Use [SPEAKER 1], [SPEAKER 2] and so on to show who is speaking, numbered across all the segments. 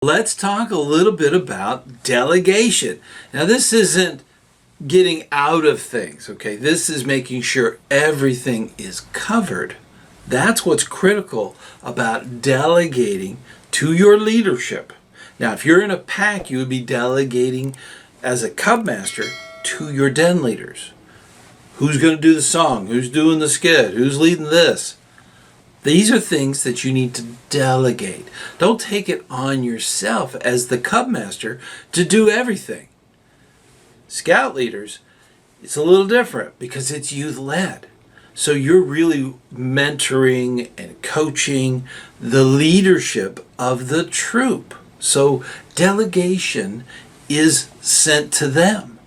[SPEAKER 1] Let's talk a little bit about delegation. Now, this isn't getting out of things, okay? This is making sure everything is covered. That's what's critical about delegating to your leadership. Now, if you're in a pack, you would be delegating as a cub master to your den leaders. Who's going to do the song? Who's doing the skit? Who's leading this? These are things that you need to delegate. Don't take it on yourself as the cub master to do everything. Scout leaders, it's a little different because it's youth-led. So you're really mentoring and coaching the leadership of the troop. So delegation is sent to them.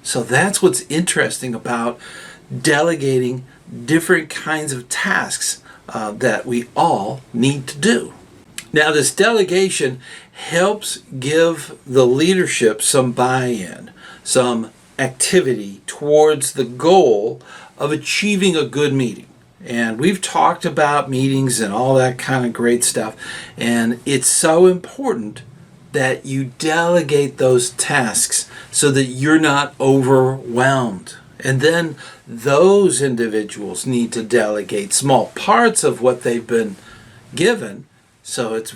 [SPEAKER 1] So that's what's interesting about delegating different kinds of tasks that we all need to do. Now, this delegation helps give the leadership some buy-in, some activity towards the goal of achieving a good meeting. And we've talked about meetings and all that kind of great stuff. And it's so important that you delegate those tasks so that you're not overwhelmed. And then those individuals need to delegate small parts of what they've been given. So it's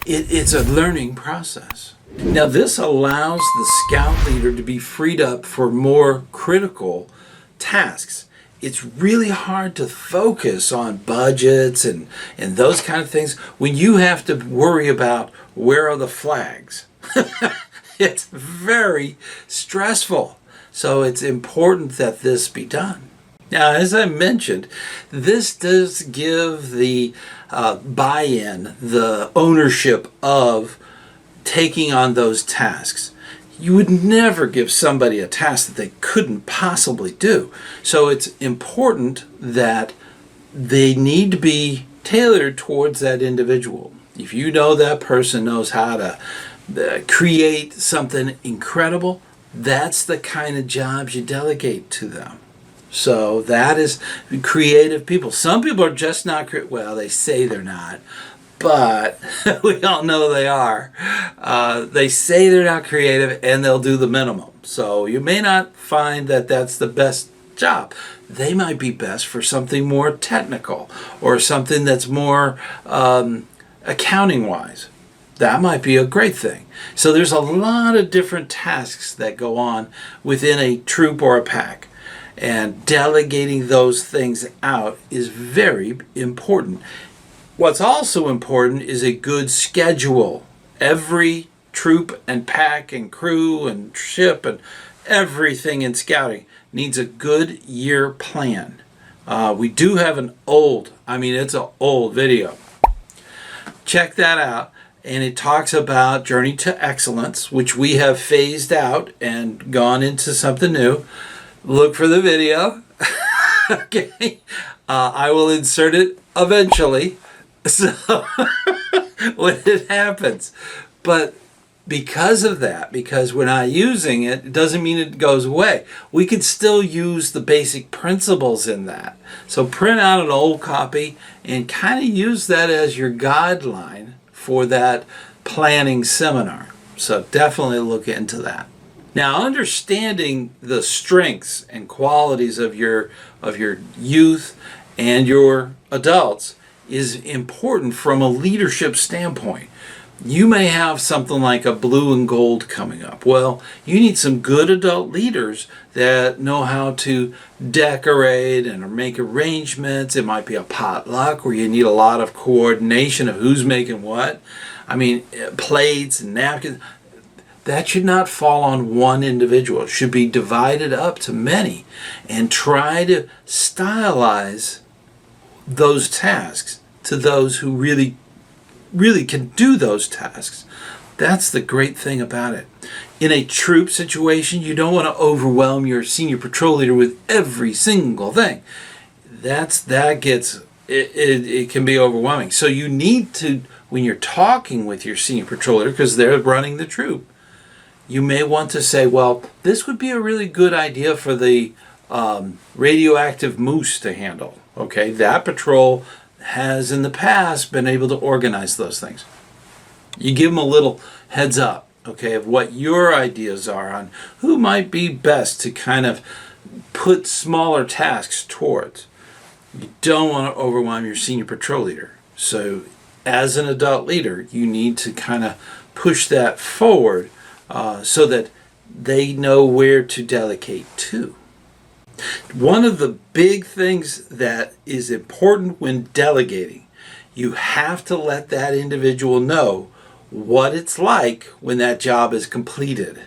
[SPEAKER 1] it's a learning process. Now, this allows the scout leader to be freed up for more critical tasks. It's really hard to focus on budgets and those kind of things when you have to worry about where are the flags. It's very stressful. So it's important that this be done. Now, as I mentioned, this does give the buy-in, the ownership of taking on those tasks. You would never give somebody a task that they couldn't possibly do. So it's important that they need to be tailored towards that individual. If you know that person knows how to create something incredible, that's the kind of jobs you delegate to them. So that is creative people. Some people are just not creative. Well, they say they're not, but we all know they are. They say they're not creative and they'll do the minimum. So you may not find that that's the best job. They might be best for something more technical or something that's more accounting-wise. That might be a great thing. So there's a lot of different tasks that go on within a troop or a pack. And delegating those things out is very important. What's also important is a good schedule. Every troop and pack and crew and ship and everything in scouting needs a good year plan. We do have it's an old video. Check that out. And it talks about Journey to Excellence, which we have phased out and gone into something new. Look for the video. Okay. I will insert it eventually. So when it happens. But because of that, because we're not using it, it doesn't mean it goes away. We can still use the basic principles in that. So print out an old copy and kind of use that as your guideline for that planning seminar. So definitely look into that. Now, understanding the strengths and qualities of your youth and your adults is important from a leadership standpoint. You may have something like a blue and gold coming up. Well, you need some good adult leaders that know how to decorate and make arrangements. It might be a potluck where you need a lot of coordination of who's making what. Plates and napkins. That should not fall on one individual. It should be divided up to many and try to stylize those tasks to those who really can do those tasks. That's the great thing about it. In a troop situation, you don't want to overwhelm your senior patrol leader with every single thing. It can be overwhelming. So you need to, when you're talking with your senior patrol leader, because they're running the troop, you may want to say, well, this would be a really good idea for the radioactive moose to handle. Okay, that patrol has in the past been able to organize those things. You give them a little heads up, okay, of what your ideas are on who might be best to kind of put smaller tasks towards. You don't want to overwhelm your senior patrol leader. So as an adult leader, you need to kind of push that forward so that they know where to delegate to. One of the big things that is important when delegating, you have to let that individual know what it's like when that job is completed.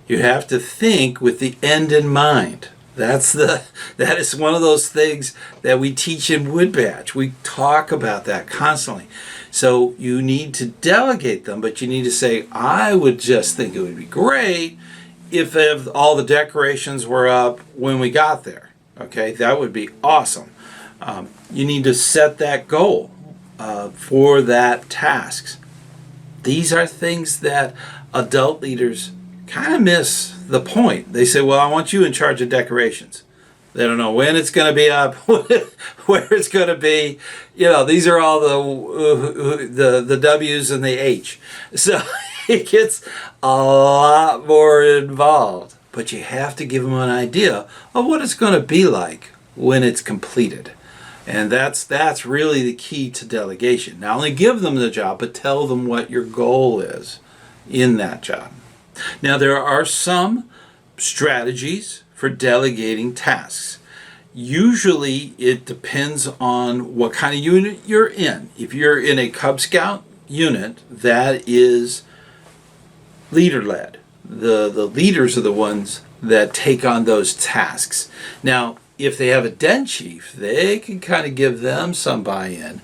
[SPEAKER 1] You have to think with the end in mind. That is one of those things that we teach in Wood Badge. We talk about that constantly. So you need to delegate them, but you need to say, I would just think it would be great if all the decorations were up when we got there. Okay, that would be awesome. You need to set that goal for that task. These are things that adult leaders kind of miss the point. They say, well, I want you in charge of decorations. They don't know when it's going to be up, where it's going to be. These are all the W's and the H. So it gets a lot more involved. But you have to give them an idea of what it's going to be like when it's completed. And that's really the key to delegation. Not only give them the job, but tell them what your goal is in that job. Now, there are some strategies for delegating tasks. Usually, it depends on what kind of unit you're in. If you're in a Cub Scout unit, that is leader-led. The leaders are the ones that take on those tasks. Now, if they have a den chief, they can kind of give them some buy-in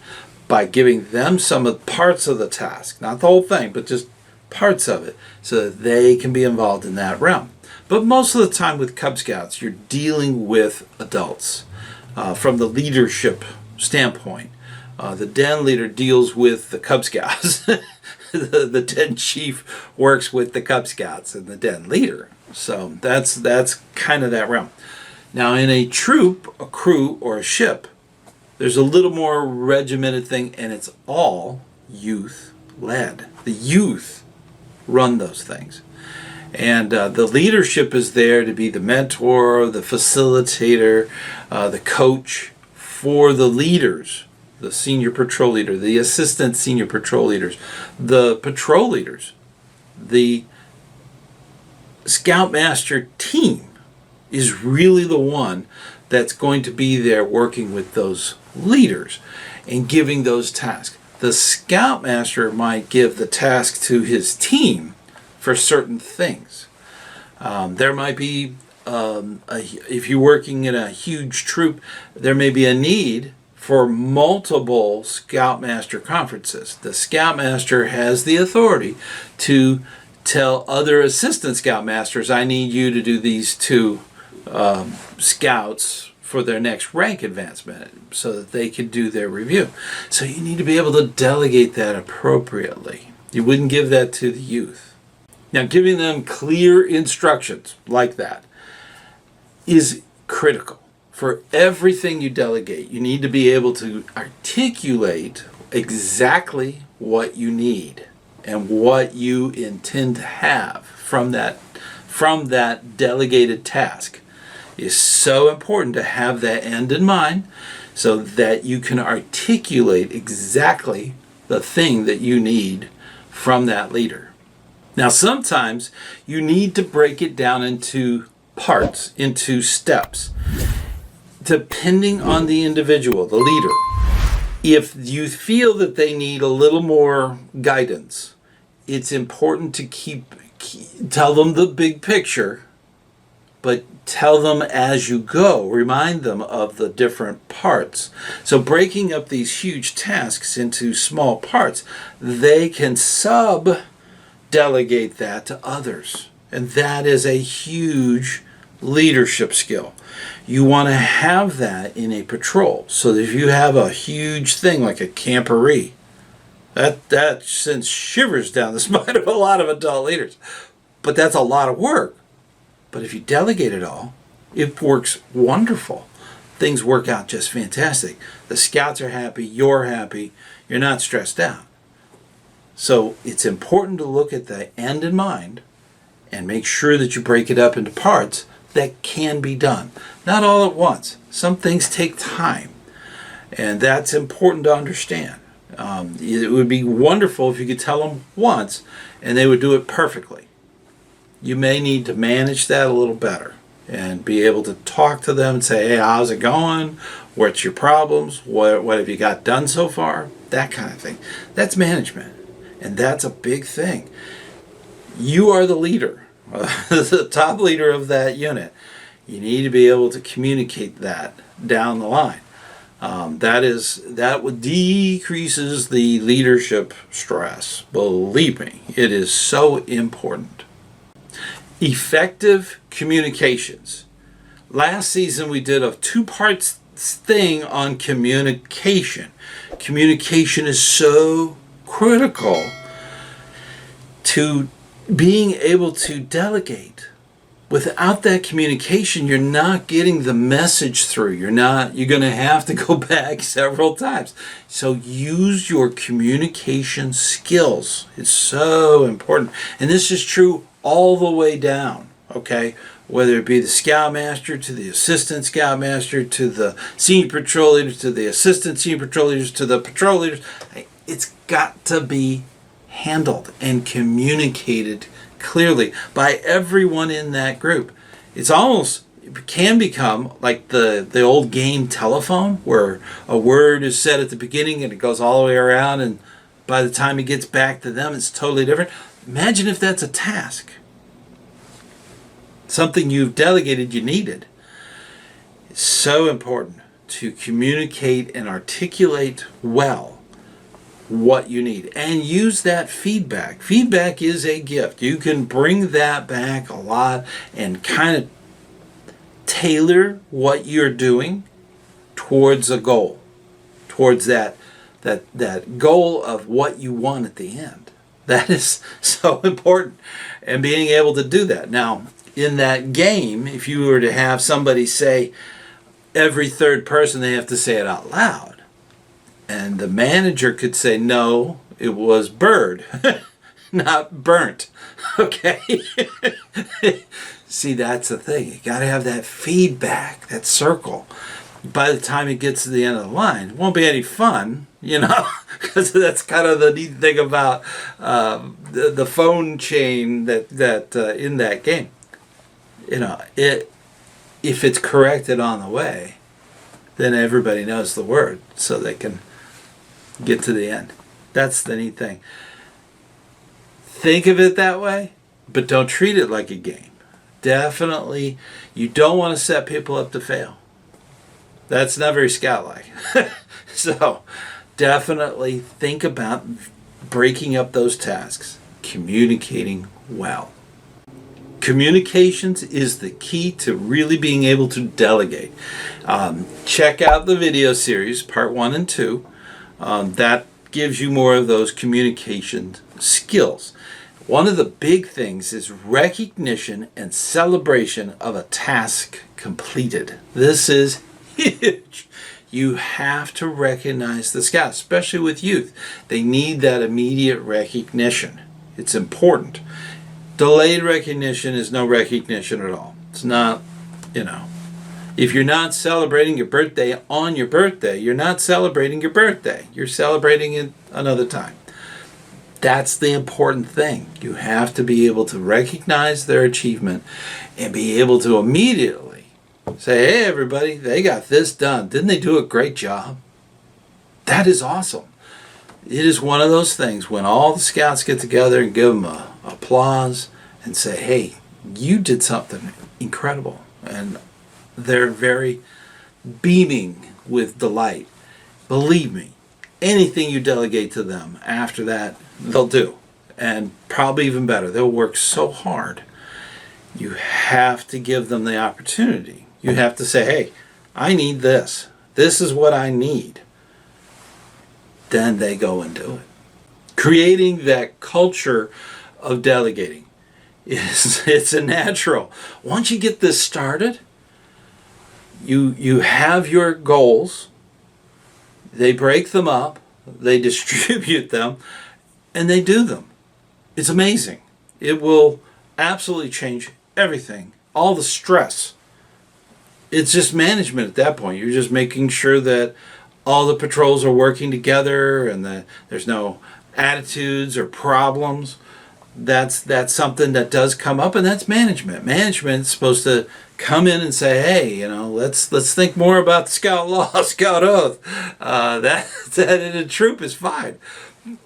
[SPEAKER 1] by giving them some of parts of the task. Not the whole thing, but just parts of it, so that they can be involved in that realm. But most of the time with Cub Scouts, you're dealing with adults from the leadership standpoint. The den leader deals with the Cub Scouts. the den chief works with the Cub Scouts and the den leader. So that's kind of that realm. Now, in a troop, a crew, or a ship, there's a little more regimented thing, and it's all youth-led. The youth run those things. And the leadership is there to be the mentor, the facilitator, the coach for the leaders, the senior patrol leader, the assistant senior patrol leaders, the patrol leaders. The Scoutmaster team is really the one that's going to be there working with those leaders and giving those tasks. The Scoutmaster might give the task to his team for certain things. There might be, if you're working in a huge troop, there may be a need for multiple Scoutmaster conferences. The Scoutmaster has the authority to tell other assistant Scoutmasters, I need you to do these two scouts for their next rank advancement so that they can do their review. So you need to be able to delegate that appropriately. You wouldn't give that to the youth. Now, giving them clear instructions like that is critical. For everything you delegate, you need to be able to articulate exactly what you need and what you intend to have from that delegated task. It's so important to have that end in mind so that you can articulate exactly the thing that you need from that leader. Now, sometimes you need to break it down into parts, into steps, depending on the individual, the leader. If you feel that they need a little more guidance, it's important to tell them the big picture, but tell them as you go. Remind them of the different parts. So breaking up these huge tasks into small parts, they can delegate that to others. And that is a huge leadership skill. You want to have that in a patrol. So that if you have a huge thing like a camporee, that sends shivers down the spine of a lot of adult leaders. But that's a lot of work. But if you delegate it all, it works wonderful. Things work out just fantastic. The scouts are happy, you're not stressed out. So it's important to look at the end in mind and make sure that you break it up into parts that can be done. Not all at once. Some things take time, and that's important to understand. It would be wonderful if you could tell them once and they would do it perfectly. You may need to manage that a little better and be able to talk to them and say, hey, how's it going? What's your problems? What have you got done so far? That kind of thing. That's management, and that's a big thing. You are the leader, the top leader of that unit. You need to be able to communicate that down the line. That would decreases the leadership stress. Believe me, it is so important. Effective communications. Last season we did a 2-part thing on communication. Communication is so critical to being able to delegate. Without that communication, you're not getting the message through. You're going to have to go back several times. So use your communication skills. It's so important. And this is true all the way down, okay? Whether it be the scoutmaster to the assistant scoutmaster to the senior patrol leader to the assistant senior patrol leaders to the patrol leaders. It's got to be handled and communicated clearly by everyone in that group. It can become like the old game telephone, where a word is said at the beginning and it goes all the way around, and by the time it gets back to them it's totally different. Imagine if that's a task, something you've delegated you needed. It's so important to communicate and articulate well what you need, and use that feedback. Feedback is a gift. You can bring that back a lot and kind of tailor what you're doing towards a goal, towards that goal of what you want at the end. That is so important, and being able to do that. Now, in that game, if you were to have somebody say every third person, they have to say it out loud. And the manager could say, no, it was bird, not burnt. Okay? See, that's the thing. You got to have that feedback, that circle. By the time it gets to the end of the line, it won't be any fun, because that's kind of the neat thing about the phone chain that in that game. If it's corrected on the way, then everybody knows the word, so they can get to the end. That's the neat thing. Think of it that way, but don't treat it like a game. Definitely, you don't want to set people up to fail. That's not very scout-like. So, definitely think about breaking up those tasks, communicating well. Communications is the key to really being able to delegate. Check out the video series, part 1 and 2. That gives you more of those communication skills. One of the big things is recognition and celebration of a task completed. This is huge. You have to recognize the scouts, especially with youth. They need that immediate recognition. It's important. Delayed recognition is no recognition at all. It's not, if you're not celebrating your birthday on your birthday, you're not celebrating your birthday. You're celebrating it another time. That's the important thing. You have to be able to recognize their achievement and be able to immediately say, hey, everybody, they got this done. Didn't they do a great job? That is awesome. It is one of those things when all the scouts get together and give them applause and say, hey, you did something incredible. And they're very beaming with delight. Believe me, anything you delegate to them after that, they'll do. And probably even better, they'll work so hard. You have to give them the opportunity. You have to say, hey, I need this. This is what I need. Then they go and do it. Creating that culture of delegating it's a natural. Once you get this started, you have your goals. They break them up. They distribute them. and they do them. It's amazing. It will absolutely change everything. All the stress. It's just management at that point. You're just making sure that all the patrols are working together and that there's no attitudes or problems. That's something that does come up, and that's management. Management's supposed to come in and say, hey, let's think more about the Scout Law, Scout Oath. That in a troop is fine.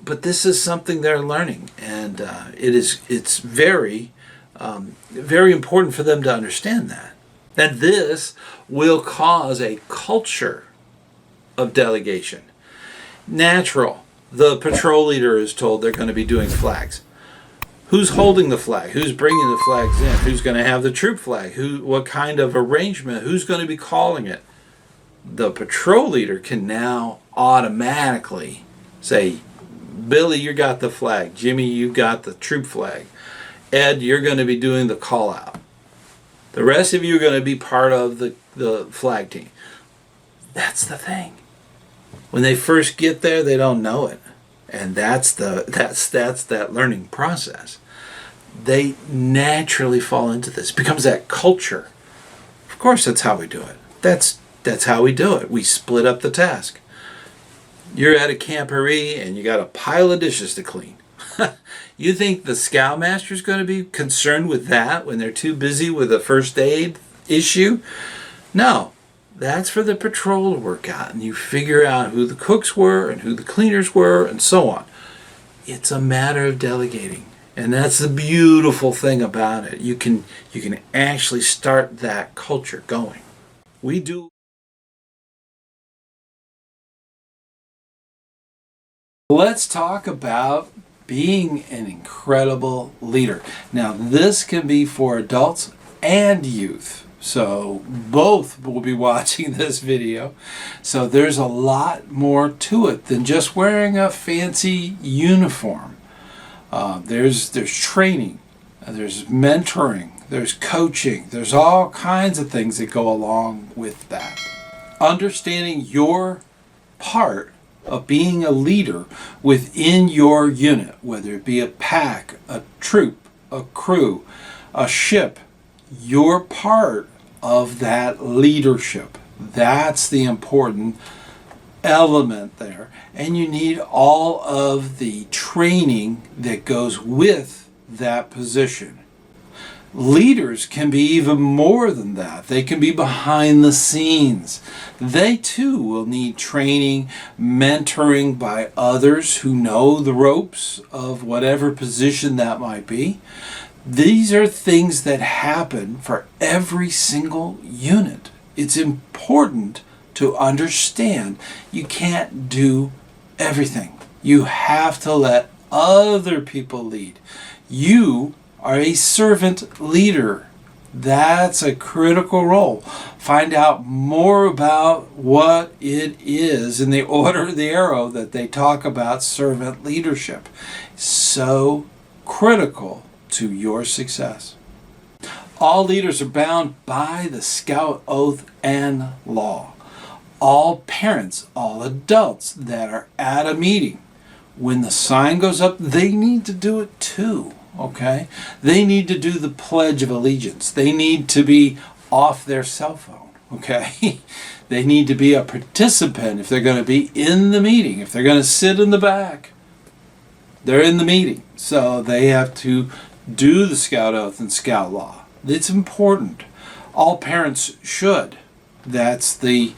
[SPEAKER 1] But this is something they're learning, and it's very, very important for them to understand that. And this will cause a culture of delegation. Natural. The patrol leader is told they're going to be doing flags. Who's holding the flag? Who's bringing the flags in? Who's going to have the troop flag? What kind of arrangement? Who's going to be calling it? The patrol leader can now automatically say, Billy, you got the flag. Jimmy, you got the troop flag. Ed, you're going to be doing the call out. The rest of you are going to be part of the flag team. That's the thing. When they first get there, they don't know it. And that's that learning process. They naturally fall into this. It becomes that culture. Of course, that's how we do it. That's how we do it. We split up the task. You're at a camporee and you got a pile of dishes to clean. You think the scoutmaster's going to be concerned with that when they're too busy with a first aid issue? No. That's for the patrol to work out, and you figure out who the cooks were and who the cleaners were and so on. It's a matter of delegating, and that's the beautiful thing about it. You can actually start that culture going. We do. Let's talk about being an incredible leader. Now, this can be for adults and youth. So both will be watching this video. So there's a lot more to it than just wearing a fancy uniform. There's training, there's mentoring, there's coaching, there's all kinds of things that go along with that. Understanding your part of being a leader within your unit, whether it be a pack, a troop, a crew, a ship, you're part of that leadership. That's the important element there. And you need all of the training that goes with that position. Leaders can be even more than that. They can be behind the scenes. They too will need training, mentoring by others who know the ropes of whatever position that might be. These are things that happen for every single unit. It's important to understand you can't do everything. You have to let other people lead. You are a servant leader. That's a critical role. Find out more about what it is in the Order of the Arrow that they talk about servant leadership. So critical to your success. All leaders are bound by the Scout Oath and Law. All parents, all adults that are at a meeting, when the sign goes up, they need to do it too, okay? They need to do the Pledge of Allegiance. They need to be off their cell phone, okay? They need to be a participant if they're going to be in the meeting. If they're going to sit in the back, they're in the meeting. So they have to do the Scout Oath and Scout Law. It's important. All parents should. That's the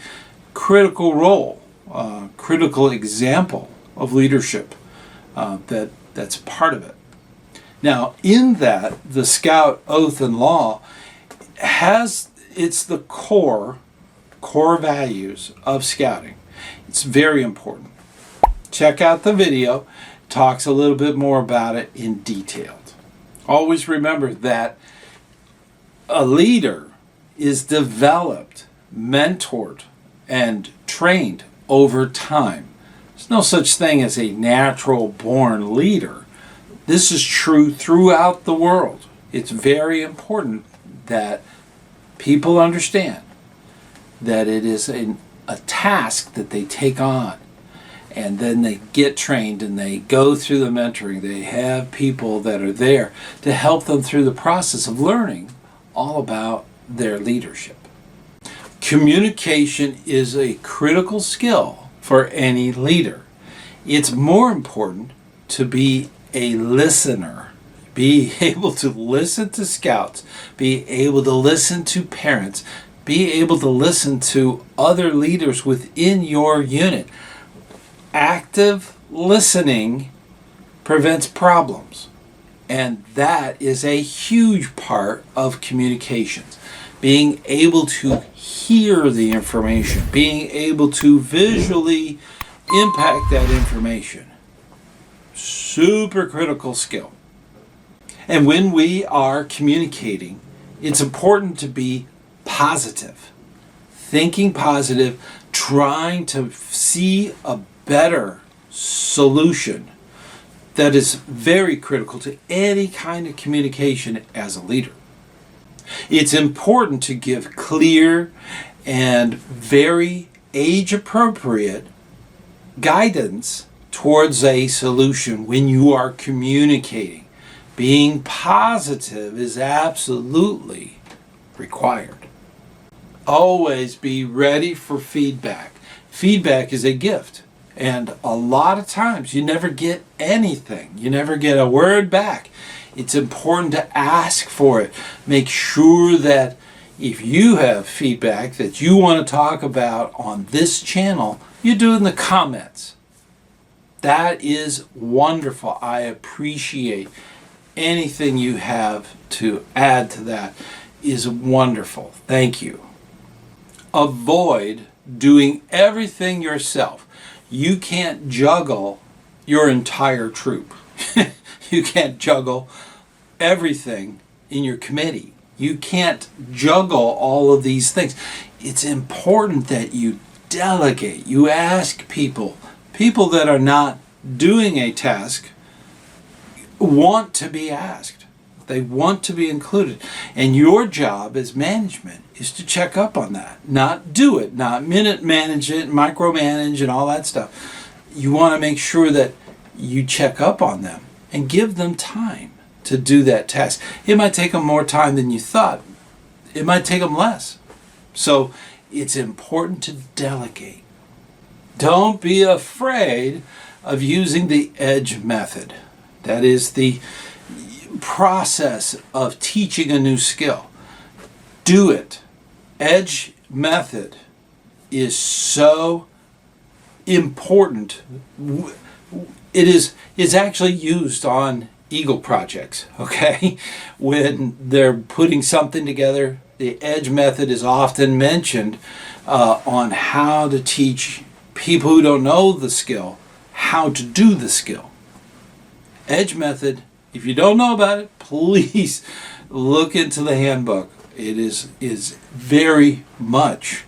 [SPEAKER 1] critical role, critical example of leadership that's part of it. Now, in that, the Scout Oath and Law it's the core values of scouting. It's very important. Check out the video. Talks a little bit more about it in detail. Always remember that a leader is developed, mentored, and trained over time. There's no such thing as a natural born leader. This is true throughout the world. It's very important that people understand that it is a task that they take on. and then they get trained and they go through the mentoring. They have people that are there to help them through the process of learning all about their leadership. Communication is a critical skill for any leader. It's more important to be a listener, be able to listen to scouts, be able to listen to parents, be able to listen to other leaders within your unit. Active listening prevents problems, and that is a huge part of communications. Being able to hear the information, being able to visually impact that information. Super critical skill. And when we are communicating, it's important to be positive. Thinking positive, trying to see a better solution. That is very critical to any kind of communication as a leader. It's important to give clear and very age-appropriate guidance towards a solution when you are communicating. Being positive is absolutely required. Always be ready for feedback. Feedback is a gift, and a lot of times you never get anything. You never get a word back. It's important to ask for it. Make sure that if you have feedback that you want to talk about on this channel, you do it in the comments. That is wonderful. I appreciate anything you have to add to that is wonderful. Thank you. Avoid doing everything yourself. You can't juggle your entire troop. You can't juggle everything in your committee. You can't juggle all of these things. It's important that you delegate. You ask people that are not doing a task want to be asked. They want to be included. And your job as management is to check up on that. Not do it, not minute manage it, micromanage and all that stuff. You want to make sure that you check up on them and give them time to do that task. It might take them more time than you thought. It might take them less. So it's important to delegate. Don't be afraid of using the EDGE method. That is the process of teaching a new skill. Do it. EDGE method is so important. It's actually used on Eagle projects, okay? When they're putting something together, the EDGE method is often mentioned on how to teach people who don't know the skill how to do the skill. EDGE method, if you don't know about it, please look into the handbook. It is very much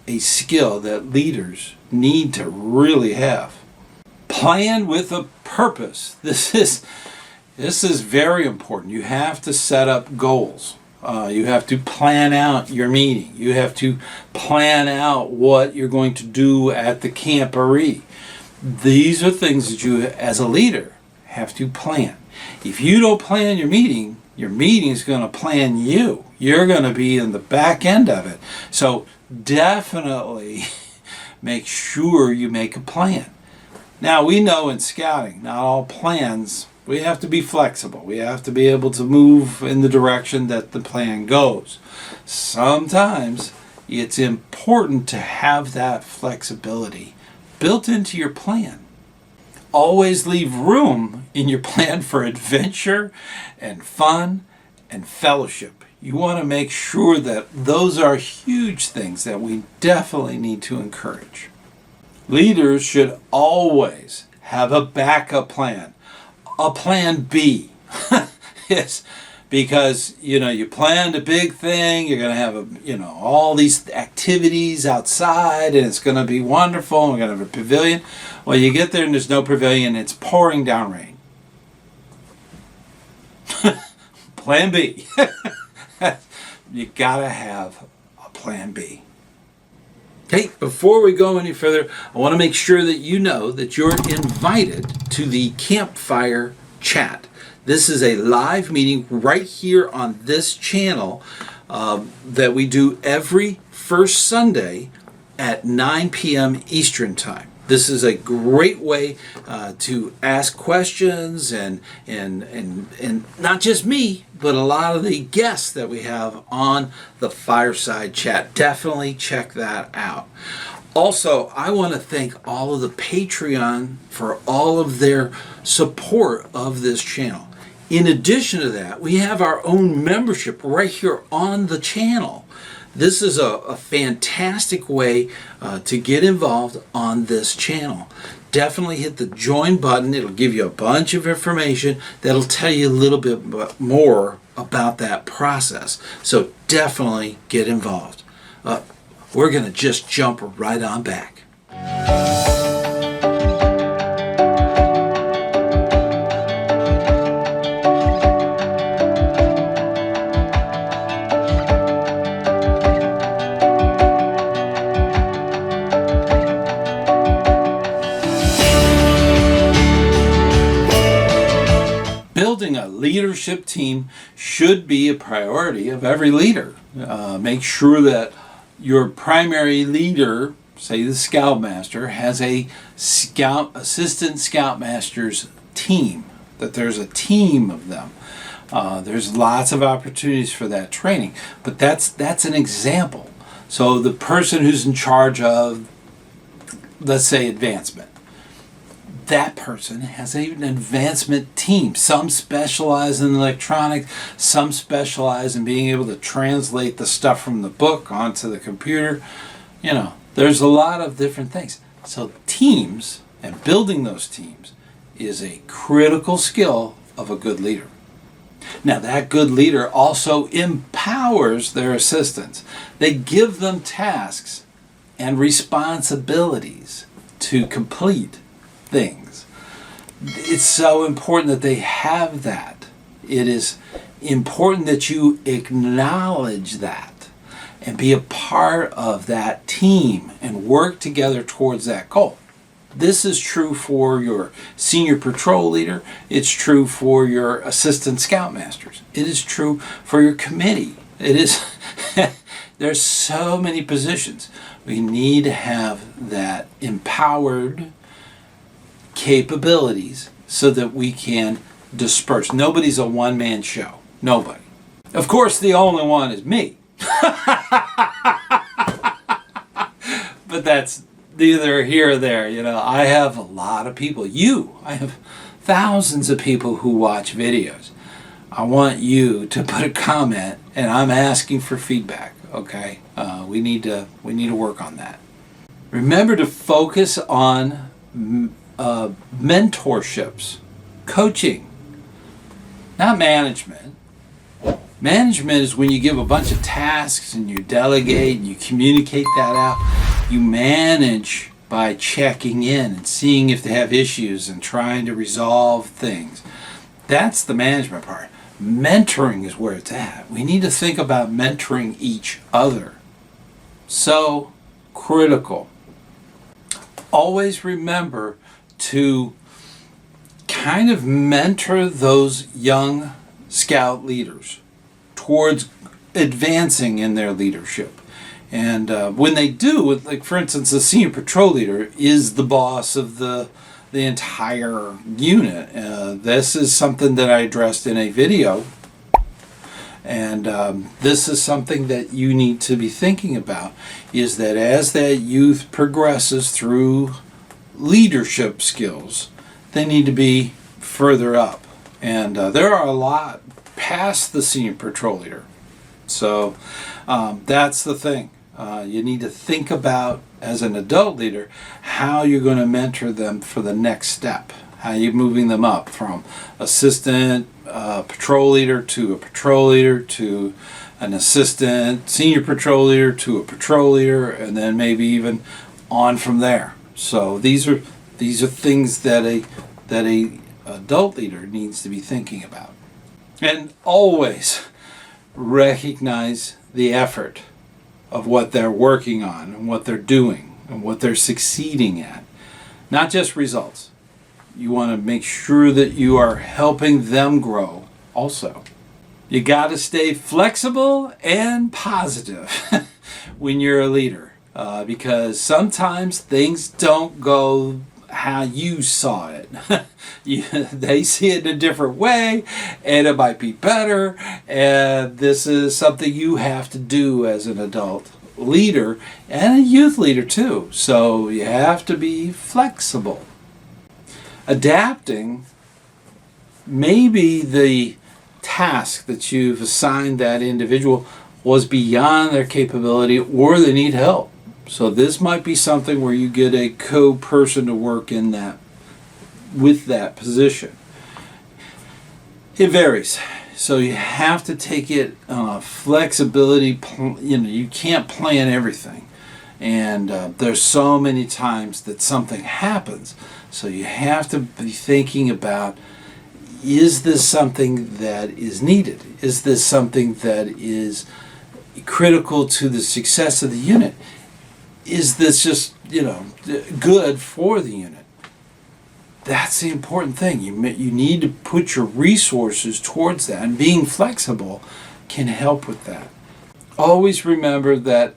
[SPEAKER 1] a skill that leaders need to really have. Plan with a purpose. This is very important. You have to set up goals. You have to plan out your meeting. You have to plan out what you're going to do at the camporee. These are things that you, as a leader, have to plan. If you don't plan your meeting is going to plan you. You're going to be in the back end of it. So definitely make sure you make a plan. Now, we know in scouting, not all plans, we have to be flexible. We have to be able to move in the direction that the plan goes. Sometimes it's important to have that flexibility built into your plan. Always leave room in your plan for adventure and fun and fellowship. You want to make sure that those are huge things that we definitely need to encourage. Leaders should always have a backup plan, a plan B. Yes, because you planned a big thing, you're going to have all these activities outside and it's going to be wonderful, and we're going to have a pavilion. Well, you get there and there's no pavilion, it's pouring down rain. Plan B. You got to have a plan B. Hey, before we go any further, I want to make sure that you know that you're invited to the campfire chat. This is a live meeting right here on this channel that we do every first Sunday at 9 p.m. Eastern Time. This is a great way to ask questions and not just me, but a lot of the guests that we have on the Fireside Chat. Definitely check that out. Also, I want to thank all of the Patreon for all of their support of this channel. In addition to that, we have our own membership right here on the channel. This is a fantastic way to get involved on this channel. Definitely hit the join button. It'll give you a bunch of information that'll tell you a little bit more about that process. So definitely get involved. We're going to just jump right on back. Building a leadership team should be a priority of every leader. Make sure that your primary leader, say the Scoutmaster, has a assistant Scoutmaster's team, that there's a team of them. There's lots of opportunities for that training, but that's an example. So the person who's in charge of, let's say, advancement, that person has an advancement team. Some specialize in electronics, some specialize in being able to translate the stuff from the book onto the computer. You know, there's a lot of different things. So teams and building those teams is a critical skill of a good leader. Now, that good leader also empowers their assistants. They give them tasks and responsibilities to complete things. It's so important that they have that. It is important that you acknowledge that and be a part of that team and work together towards that goal. This is true for your senior patrol leader. It's true for your assistant scoutmasters. It is true for your committee. It is there's so many positions. We need to have that empowered capabilities so that we can disperse. Nobody's a one-man show. Nobody. Of course, the only one is me. But that's neither here or there. You know, I have a lot of people. I have thousands of people who watch videos. I want you to put a comment, and I'm asking for feedback. Okay, we need to work on that. Remember to focus on mentorships, coaching, not management. Management is when you give a bunch of tasks and you delegate and you communicate that out. You manage by checking in and seeing if they have issues and trying to resolve things. That's the management part. Mentoring is where it's at. We need to think about mentoring each other. So critical. Always remember to kind of mentor those young scout leaders towards advancing in their leadership. And when they do, like for instance, the senior patrol leader is the boss of the entire unit. This is something that I addressed in a video. And this is something that you need to be thinking about, is that as that youth progresses through leadership skills, they need to be further up. And there are a lot past the senior patrol leader. So that's the thing. You need to think about, as an adult leader, how you're going to mentor them for the next step. How you're moving them up from assistant patrol leader to a patrol leader to an assistant senior patrol leader to a patrol leader, and then maybe even on from there. So these are things that a adult leader needs to be thinking about. And always recognize the effort of what they're working on and what they're doing and what they're succeeding at. Not just results. You want to make sure that you are helping them grow also. You got to stay flexible and positive when you're a leader, because sometimes things don't go how you saw it. They see it in a different way, and it might be better, and this is something you have to do as an adult leader and a youth leader too. So you have to be flexible. Adapting maybe the task that you've assigned that individual was beyond their capability, or they need help. So this might be something where you get a co-person to work in that with that position. It varies. So you have to take it flexibility. You can't plan everything, and there's so many times that something happens. So you have to be thinking about, is this something that is needed? Is this something that is critical to the success of the unit? Is this just, good for the unit? That's the important thing. You need to put your resources towards that, and being flexible can help with that. Always remember that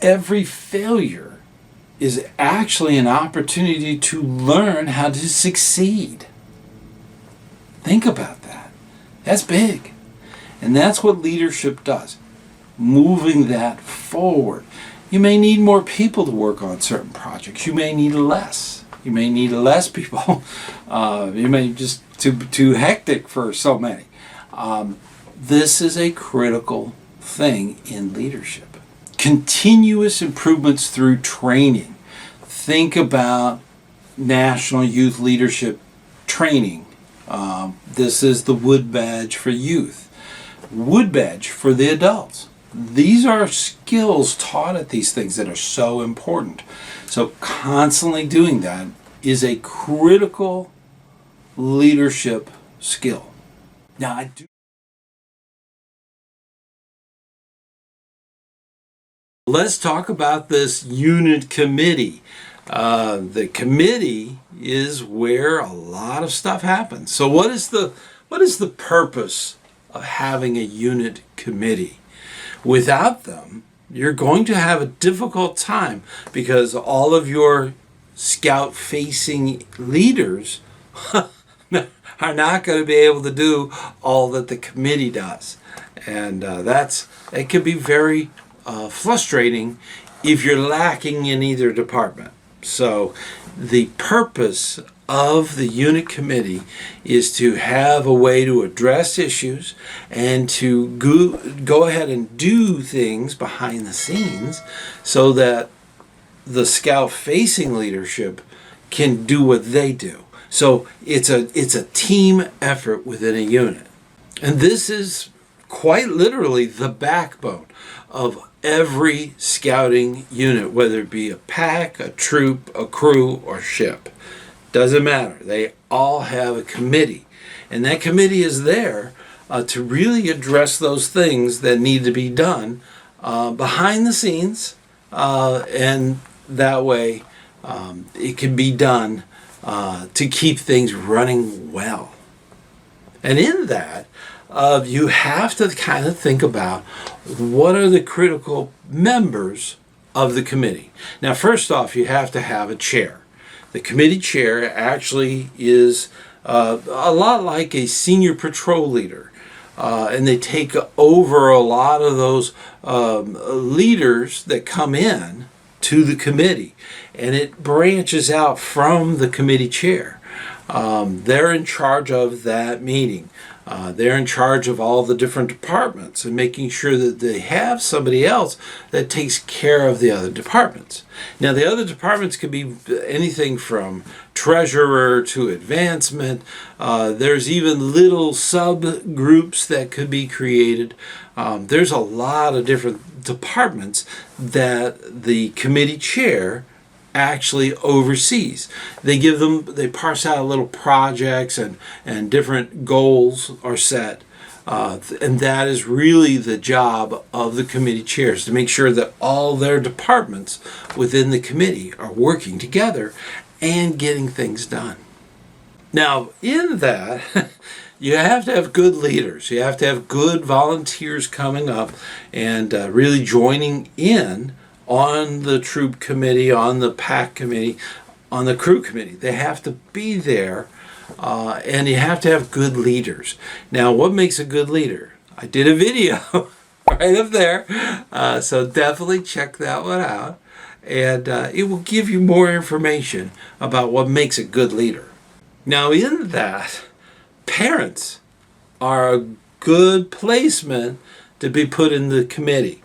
[SPEAKER 1] every failure is actually an opportunity to learn how to succeed. Think about that. That's big. And that's what leadership does, moving that forward. You may need more people to work on certain projects. You may need less. You may need less people. You may just too hectic for so many. This is a critical thing in leadership. Continuous improvements through training. Think about National Youth Leadership Training. This is the Wood Badge for youth. Wood Badge for the adults. These are skills taught at these things that are so important. So constantly doing that is a critical leadership skill. Now let's talk about this unit committee. The committee is where a lot of stuff happens. So what is the purpose of having a unit committee? Without them, you're going to have a difficult time, because all of your scout-facing leaders are not going to be able to do all that the committee does. And it can be very frustrating if you're lacking in either department. So the purpose of the unit committee is to have a way to address issues and to go ahead and do things behind the scenes so that the scout facing leadership can do what they do. So it's a team effort within a unit. And this is quite literally the backbone of every scouting unit, whether it be a pack, a troop, a crew, or ship. Doesn't matter. They all have a committee. And that committee is there to really address those things that need to be done behind the scenes. And that way it can be done to keep things running well. And in that, you have to kind of think about what are the critical members of the committee. Now, first off, you have to have a chair. The committee chair actually is a lot like a senior patrol leader. And they take over a lot of those leaders that come in to the committee. And it branches out from the committee chair. They're in charge of that meeting. They're in charge of all the different departments and making sure that they have somebody else that takes care of the other departments. Now, the other departments could be anything from treasurer to advancement. There's even little subgroups that could be created. There's a lot of different departments that the committee chair actually oversees. They parse out little projects and different goals are set And that is really the job of the committee chairs, to make sure that all their departments within the committee are working together and getting things done. Now, in that, you have to have good leaders. You have to have good volunteers coming up and really joining in on the troop committee, on the pack committee, on the crew committee. They have to be there, and you have to have good leaders. Now, what makes a good leader? I did a video right up there, so definitely check that one out, and it will give you more information about what makes a good leader. Now, in that, parents are a good placement to be put in the committee.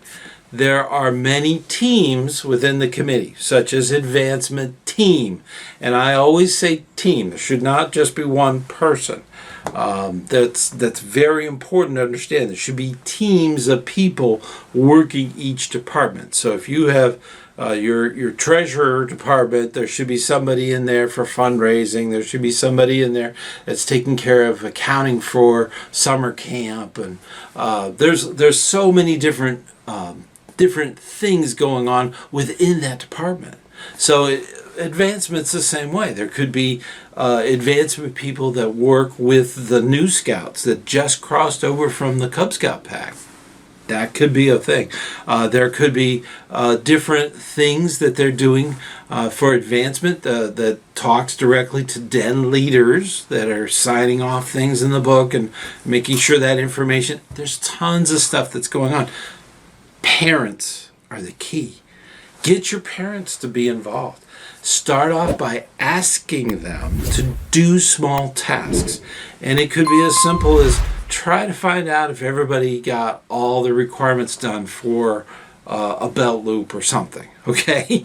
[SPEAKER 1] There are many teams within the committee, such as advancement team. And I always say team. There should not just be one person. That's very important to understand. There should be teams of people working each department. So if you have your treasurer department, there should be somebody in there for fundraising. There should be somebody in there that's taking care of accounting for summer camp, and there's so many different things going on within that department. So advancement's the same way. There could be advancement people that work with the new scouts that just crossed over from the Cub Scout pack. That could be a thing. There could be different things that they're doing for advancement that talks directly to den leaders that are signing off things in the book and making sure that information. There's tons of stuff that's going on. Parents are the key. Get your parents to be involved. Start off by asking them to do small tasks. And it could be as simple as try to find out if everybody got all the requirements done for a belt loop or something, okay?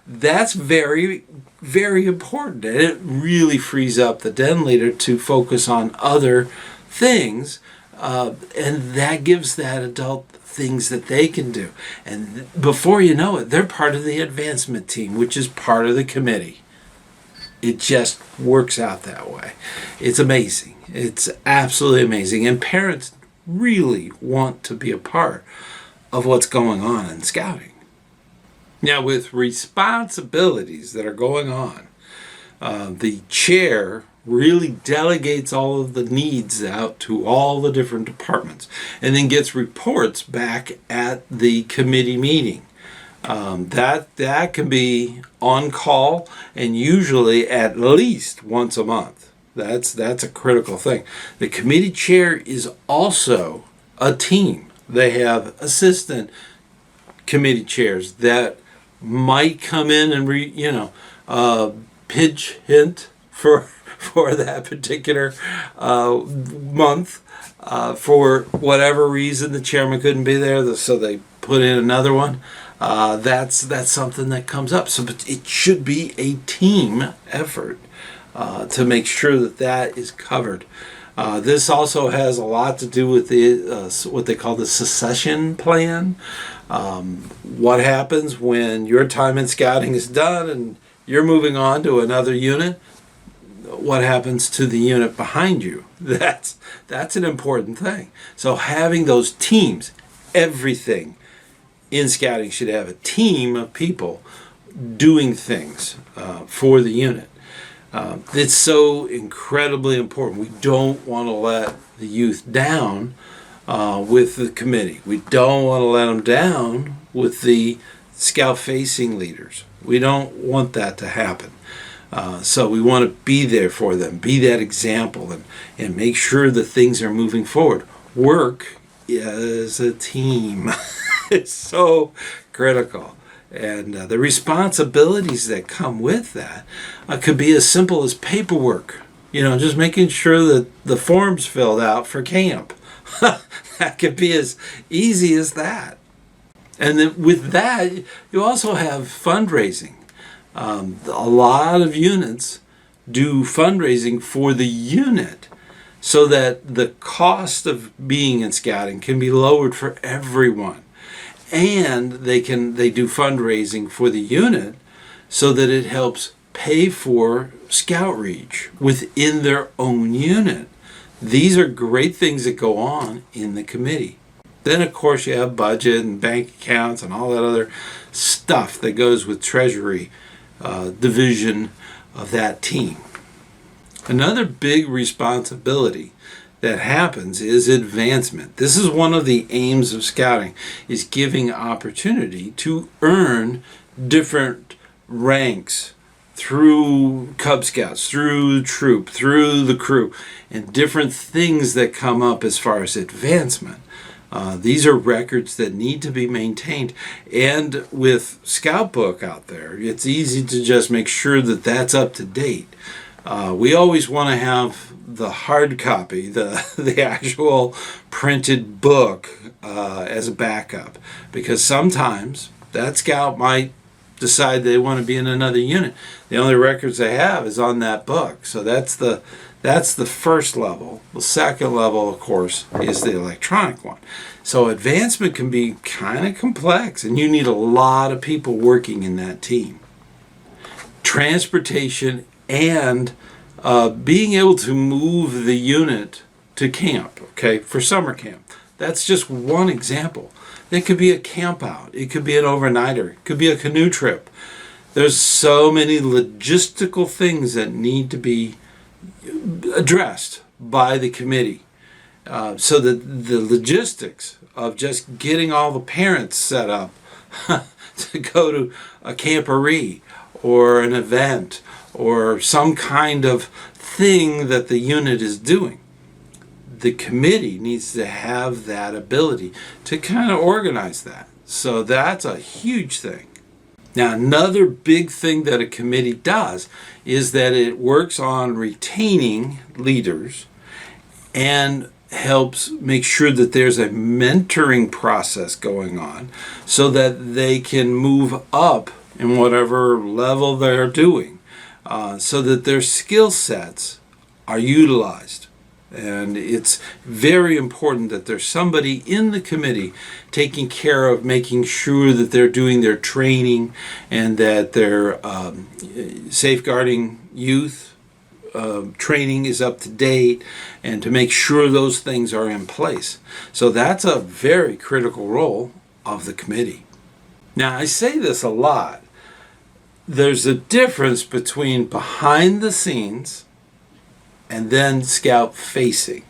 [SPEAKER 1] That's very, very important. And it really frees up the den leader to focus on other things, and that gives that adult things that they can do. And before you know it, they're part of the advancement team, which is part of the committee. It just works out that way. It's amazing. It's absolutely amazing. And parents really want to be a part of what's going on in scouting. Now, with responsibilities that are going on, the chair really delegates all of the needs out to all the different departments and then gets reports back at the committee meeting. That can be on call and usually at least once a month. That's a critical thing. The committee chair is also a team. They have assistant committee chairs that might come in and pitch hint for that particular month. For whatever reason, the chairman couldn't be there, so they put in another one. That's something that comes up. So it should be a team effort to make sure that is covered. This also has a lot to do with the what they call the succession plan. What happens when your time in scouting is done and you're moving on to another unit? What happens to the unit behind you? That's an important thing. So having those teams, everything in scouting should have a team of people doing things for the unit. It's so incredibly important. We don't want to let the youth down with the committee. We don't want to let them down with the scout-facing leaders. We don't want that to happen. So we want to be there for them, be that example, and make sure that things are moving forward. Work as a team. It's so critical. And the responsibilities that come with that could be as simple as paperwork. Just making sure that the form's filled out for camp. That could be as easy as that. And then with that, you also have fundraising. A lot of units do fundraising for the unit so that the cost of being in scouting can be lowered for everyone. And they do fundraising for the unit so that it helps pay for scout reach within their own unit. These are great things that go on in the committee. Then, of course, you have budget and bank accounts and all that other stuff that goes with Treasury division of that team. Another big responsibility that happens is advancement. This is one of the aims of scouting, is giving opportunity to earn different ranks through Cub Scouts, through troop, through the crew, and different things that come up as far as advancement. These are records that need to be maintained. And with Scout Book out there, it's easy to just make sure that that's up to date. We always want to have the hard copy, the actual printed book as a backup, because sometimes that scout might decide they want to be in another unit. The only records they have is on that book. So that's the first level. The second level, of course, is the electronic one. So advancement can be kind of complex, and you need a lot of people working in that team. Transportation and being able to move the unit to camp, okay, for summer camp. That's just one example. It could be a camp out. It could be an overnighter. It could be a canoe trip. There's so many logistical things that need to be addressed by the committee. So that the logistics of just getting all the parents set up to go to a camporee or an event or some kind of thing that the unit is doing. The committee needs to have that ability to kind of organize that. So that's a huge thing. Now, another big thing that a committee does is that it works on retaining leaders and helps make sure that there's a mentoring process going on so that they can move up in whatever level they're doing, so that their skill sets are utilized. And it's very important that there's somebody in the committee taking care of making sure that they're doing their training and that they're safeguarding youth training is up to date, and to make sure those things are in place. So that's a very critical role of the committee. Now, I say this a lot. There's a difference between behind the scenes and then scout facing.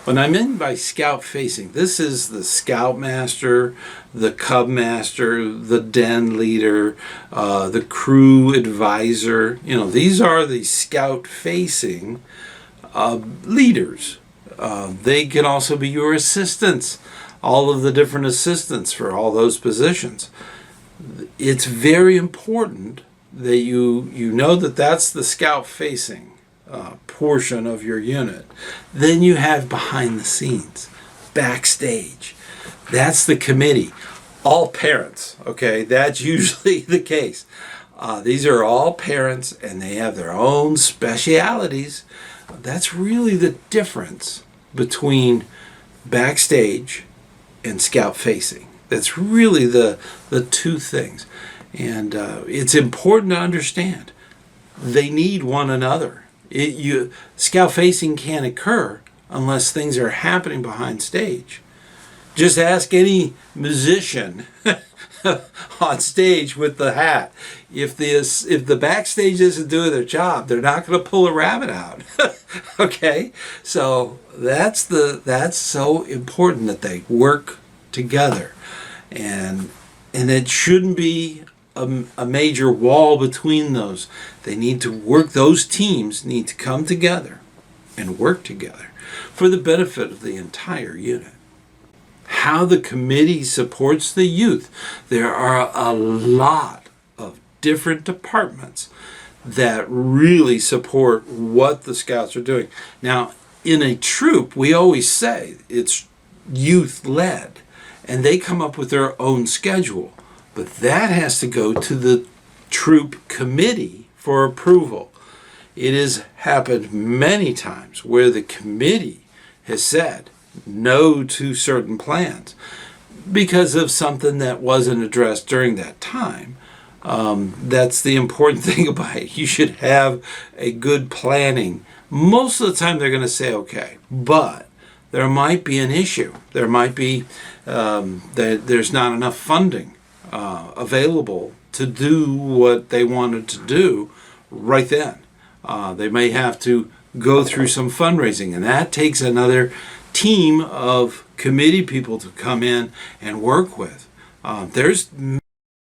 [SPEAKER 1] What I mean by scout facing, this is the scout master, the cub master, the den leader, the crew advisor. You know, these are the scout facing leaders. They can also be your assistants, all of the different assistants for all those positions. It's very important that you know that that's the scout facing portion of your unit. Then you have behind the scenes, backstage. That's the committee. All parents, okay? That's usually the case. These are all parents, and they have their own specialities. That's really the difference between backstage and scout facing. That's really the two things. And it's important to understand they need one another. Scout facing can't occur unless things are happening behind stage. Just ask any musician on stage with the hat. If the backstage isn't doing their job, they're not going to pull a rabbit out. Okay, so that's so important that they work together, and it shouldn't be a major wall between those. They need to work, those teams need to come together and work together for the benefit of the entire unit. How the committee supports the youth. There are a lot of different departments that really support what the scouts are doing. Now, in a troop, we always say it's youth-led, and they come up with their own schedule. But that has to go to the troop committee for approval. It has happened many times where the committee has said no to certain plans because of something that wasn't addressed during that time. That's the important thing about it. You should have a good planning. Most of the time they're going to say okay, but there might be an issue. There might be that there's not enough funding available to do what they wanted to do right then. They may have to go through some fundraising, and that takes another team of committee people to come in and work with. There's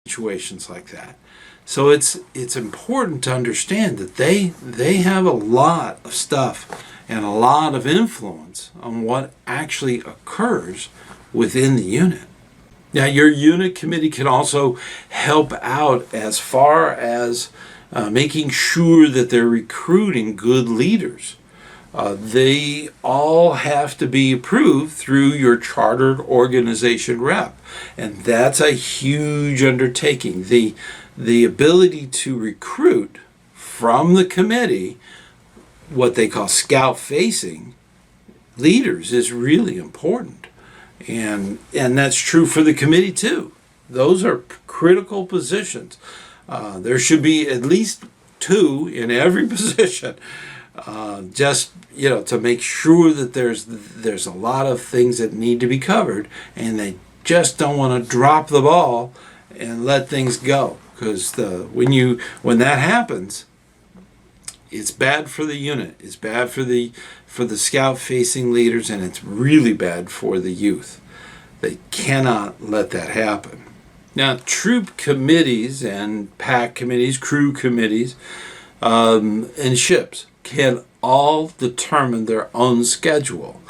[SPEAKER 1] situations like that. So it's important to understand that they have a lot of stuff and a lot of influence on what actually occurs within the unit. Now, your unit committee can also help out as far as making sure that they're recruiting good leaders. They all have to be approved through your chartered organization rep, and that's a huge undertaking. The ability to recruit from the committee what they call scout-facing leaders is really important, and that's true for the committee too. Those are critical positions. There should be at least 2 in every position. Just to make sure that there's a lot of things that need to be covered, and they just don't want to drop the ball and let things go, because when that happens, it's bad for the unit. It's bad for the scout-facing leaders, and it's really bad for the youth. They cannot let that happen. Now, troop committees and pack committees, crew committees, and ships can all determine their own schedule.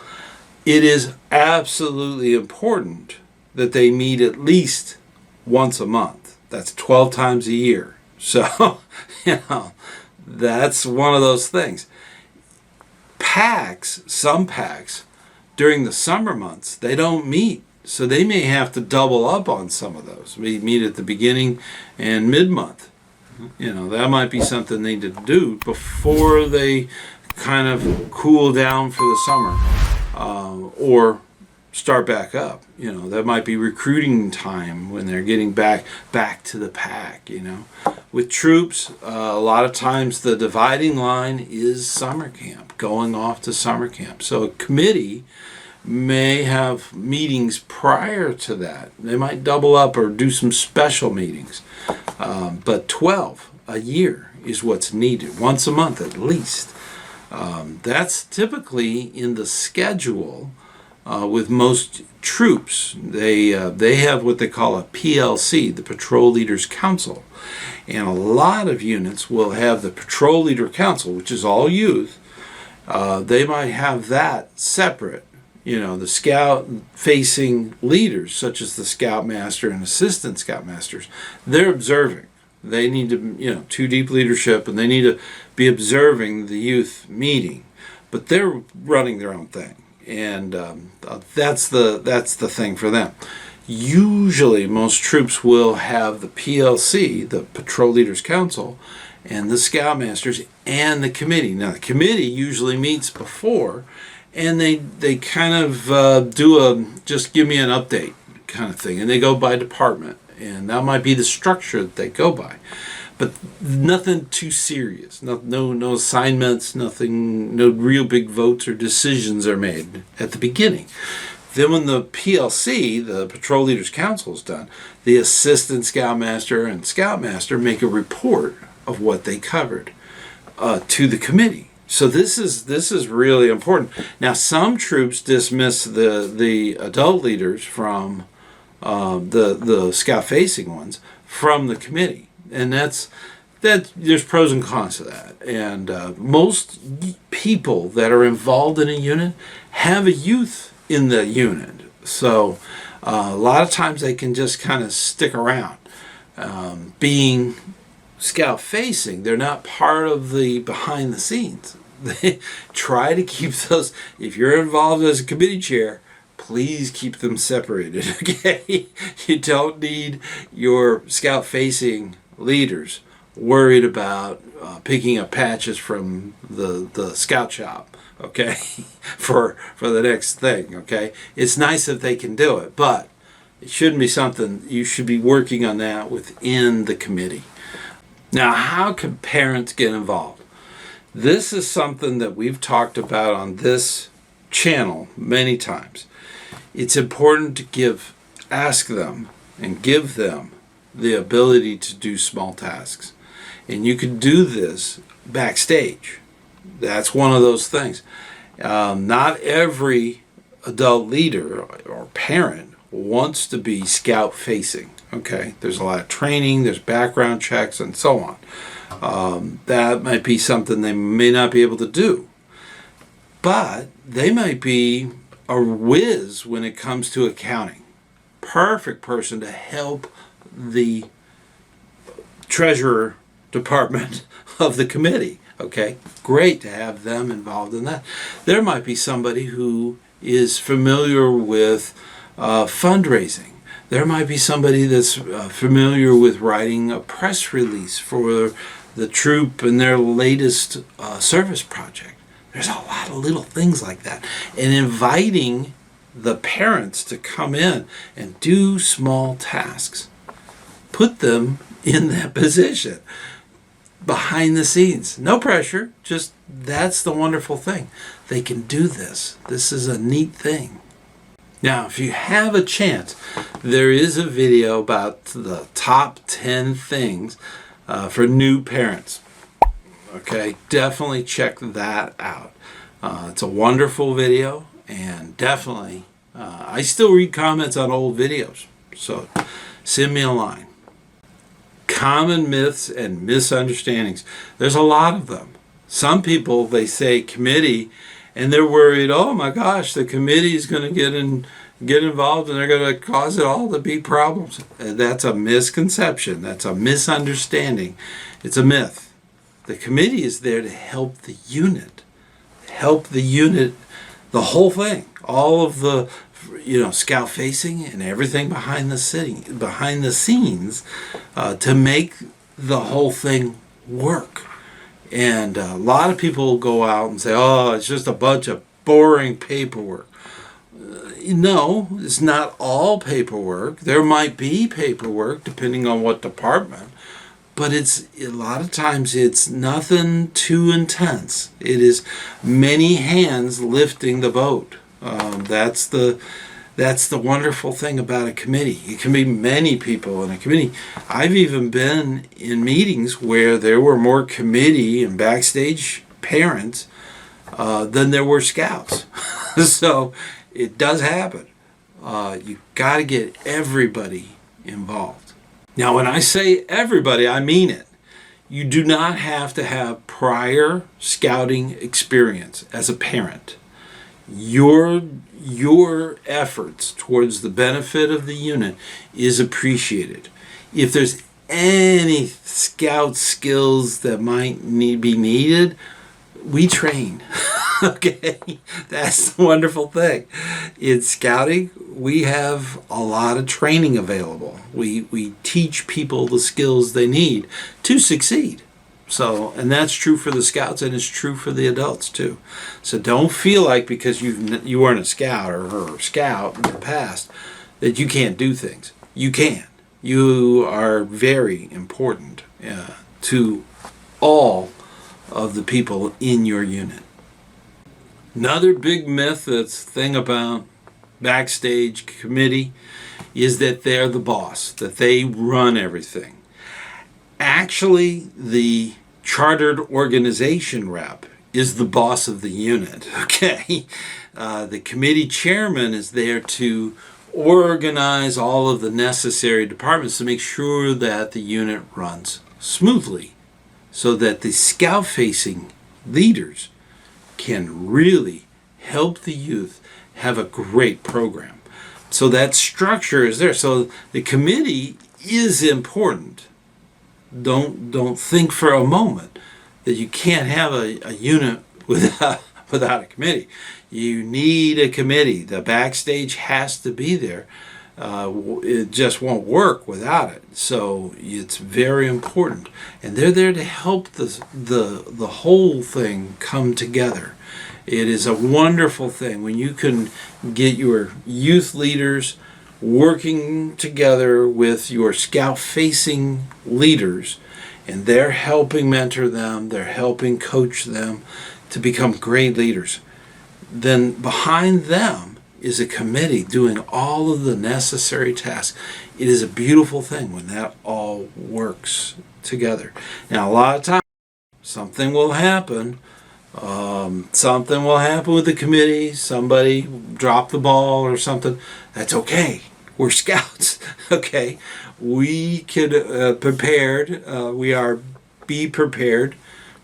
[SPEAKER 1] It is absolutely important that they meet at least once a month. That's 12 times a year. So, that's one of those things. Some packs, during the summer months, they don't meet. So they may have to double up on some of those. We meet at the beginning and mid-month. That might be something they need to do before they kind of cool down for the summer, or start back up. That might be recruiting time when they're getting back to the pack. With troops, a lot of times the dividing line is summer camp, going off to summer camp. So a committee may have meetings prior to that. They might double up or do some special meetings. But 12 a year is what's needed, once a month at least. That's typically in the schedule with most troops. They have what they call a PLC, the Patrol Leaders Council. And a lot of units will have the Patrol Leader Council, which is all youth. They might have that separate. The scout-facing leaders, such as the scoutmaster and assistant scoutmasters, they're observing. They need to, 2 deep leadership, and they need to be observing the youth meeting. But they're running their own thing, and that's the thing for them. Usually, most troops will have the PLC, the Patrol Leaders Council, and the scoutmasters and the committee. Now, the committee usually meets before, and they kind of do a just give me an update kind of thing, and they go by department, and that might be the structure that they go by, but nothing too serious. No assignments, nothing, no real big votes or decisions are made at the beginning. Then when the PLC, the Patrol Leaders Council, is done, the assistant scoutmaster and scoutmaster make a report of what they covered to the committee. So this is really important. Now, some troops dismiss the adult leaders from the scout-facing ones from the committee, and that there's pros and cons to that. And most people that are involved in a unit have a youth in the unit, so a lot of times they can just kind of stick around. Being scout-facing, they're not part of the behind the scenes. They try to keep those. If you're involved as a committee chair, please keep them separated, okay? You don't need your scout-facing leaders worried about picking up patches from the scout shop, okay, for the next thing, okay? It's nice if they can do it, but It shouldn't be something, you should be working on that within the committee. Now, how can parents get involved? This is something that we've talked about on this channel many times. It's important to ask them and give them the ability to do small tasks. And you can do this backstage. That's one of those things. Not every adult leader or parent wants to be scout facing. Okay, there's a lot of training, there's background checks, and so on. That might be something they may not be able to do, but they might be a whiz when it comes to accounting. Perfect person to help the treasurer department of the committee. Okay, great to have them involved in that. There might be somebody who is familiar with fundraising. There might be somebody that's familiar with writing a press release for the troop and their latest service project. There's a lot of little things like that. And inviting the parents to come in and do small tasks. Put them in that position. Behind the scenes. No pressure. Just that's the wonderful thing. They can do this. This is a neat thing. Now, if you have a chance, there is a video about the top 10 things for new parents. Okay, definitely check that out. It's a wonderful video, and definitely, I still read comments on old videos, so send me a line. Common myths and misunderstandings. There's a lot of them. Some people, they say committee, and they're worried, oh my gosh, the committee is going to get involved and they're going to cause it all to be problems. And that's a misconception. That's a misunderstanding. It's a myth. The committee is there to help the unit. Help the unit, the whole thing. All of the, scout facing and everything behind the scenes to make the whole thing work. And a lot of people go out and say, oh, it's just a bunch of boring paperwork. No, it's not all paperwork. There might be paperwork depending on what department, but it's a lot of times it's nothing too intense. It is many hands lifting the boat. That's the wonderful thing about a committee. It can be many people in a committee. I've even been in meetings where there were more committee and backstage parents than there were scouts. So it does happen. You've got to get everybody involved. Now, when I say everybody, I mean it. You do not have to have prior scouting experience as a parent. Your efforts towards the benefit of the unit is appreciated. If there's any scout skills that might be needed, we train. Okay, that's the wonderful thing. In scouting, we have a lot of training available. We teach people the skills they need to succeed. So, and that's true for the scouts, and it's true for the adults too. So don't feel like because you weren't a scout or a scout in the past that you can't do things. You can. You are very important to all of the people in your unit. Another big myth that's thing about backstage committee is that they're the boss, that they run everything. Actually, the chartered organization rep is the boss of the unit, okay? The committee chairman is there to organize all of the necessary departments to make sure that the unit runs smoothly so that the scout-facing leaders can really help the youth have a great program. So that structure is there. So the committee is important. Don't think for a moment that you can't have a unit without a committee. You need a committee. The backstage has to be there. It just won't work without it. So it's very important, and they're there to help the whole thing come together. It is a wonderful thing when you can get your youth leaders working together with your scout-facing leaders, and they're helping mentor them, they're helping coach them to become great leaders. Then behind them is a committee doing all of the necessary tasks. It is a beautiful thing when that all works together. Now, a lot of times, something will happen. Something will happen with the committee. Somebody dropped the ball or something. That's okay. We're scouts. Okay, we could be prepared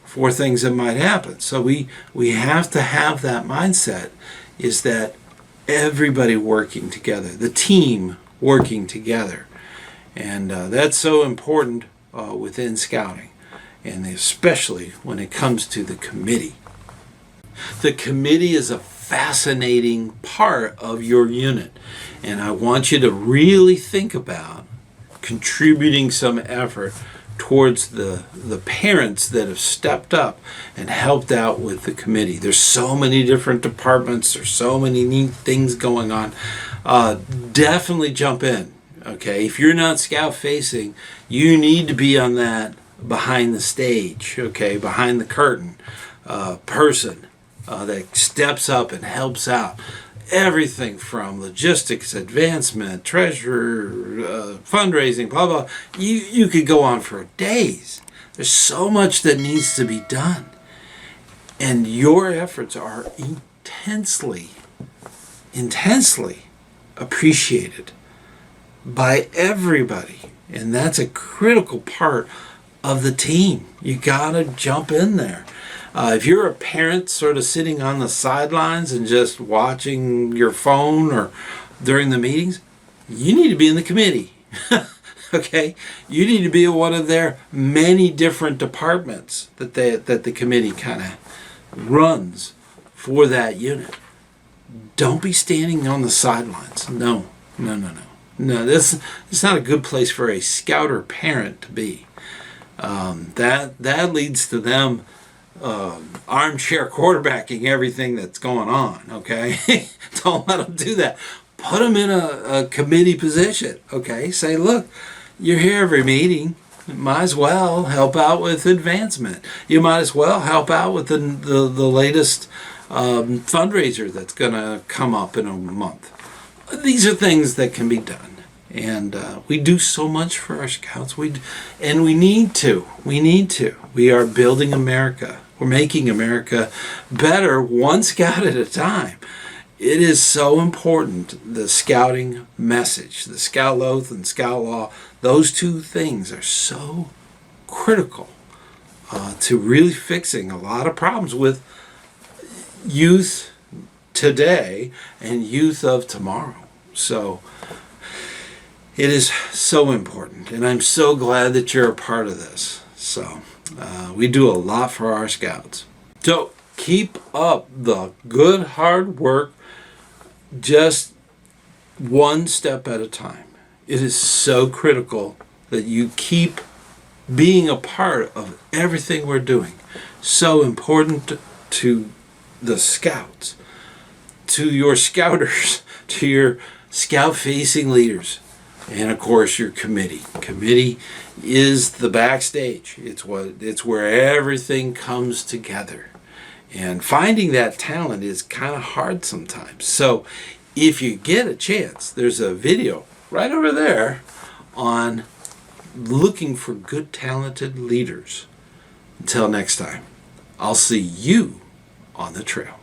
[SPEAKER 1] for things that might happen. So we have to have that mindset. Is that everybody working together, the team working together, and that's so important within scouting, and especially when it comes to the committee. The committee is a fascinating part of your unit, and I want you to really think about contributing some effort towards the parents that have stepped up and helped out with the committee. There's so many different departments, there's so many neat things going on. Definitely jump in. Okay, if you're not scout facing, you need to be on that behind the stage, okay, behind the curtain person that steps up and helps out. Everything from logistics, advancement, treasurer, fundraising, blah, blah. You could go on for days. There's so much that needs to be done. And your efforts are intensely appreciated by everybody. And that's a critical part of the team. You gotta jump in there. If you're a parent sort of sitting on the sidelines and just watching your phone or during the meetings, you need to be in the committee. Okay? You need to be in one of their many different departments that the committee kind of runs for that unit. Don't be standing on the sidelines. No. This is not a good place for a scouter parent to be. That leads to them armchair quarterbacking everything that's going on, okay? Don't let them do that. Put them in a committee position, okay? Say, look, you're here every meeting. You might as well help out with advancement. You might as well help out with the latest fundraiser that's going to come up in a month. These are things that can be done. And we do so much for our scouts. We need to. We are building America. We're making America better one scout at a time. It is so important, the scouting message, the scout oath and scout law. Those two things are so critical to really fixing a lot of problems with youth today and youth of tomorrow. So it is so important, and I'm so glad that you're a part of this. So we do a lot for our scouts. So keep up the good hard work, just one step at a time. It is so critical that you keep being a part of everything we're doing. So important to the scouts, to your scouters, to your scout-facing leaders, and of course your committee. Committee is the backstage. It's where everything comes together. And finding that talent is kind of hard sometimes. So if you get a chance, there's a video right over there on looking for good, talented leaders. Until next time, I'll see you on the trail.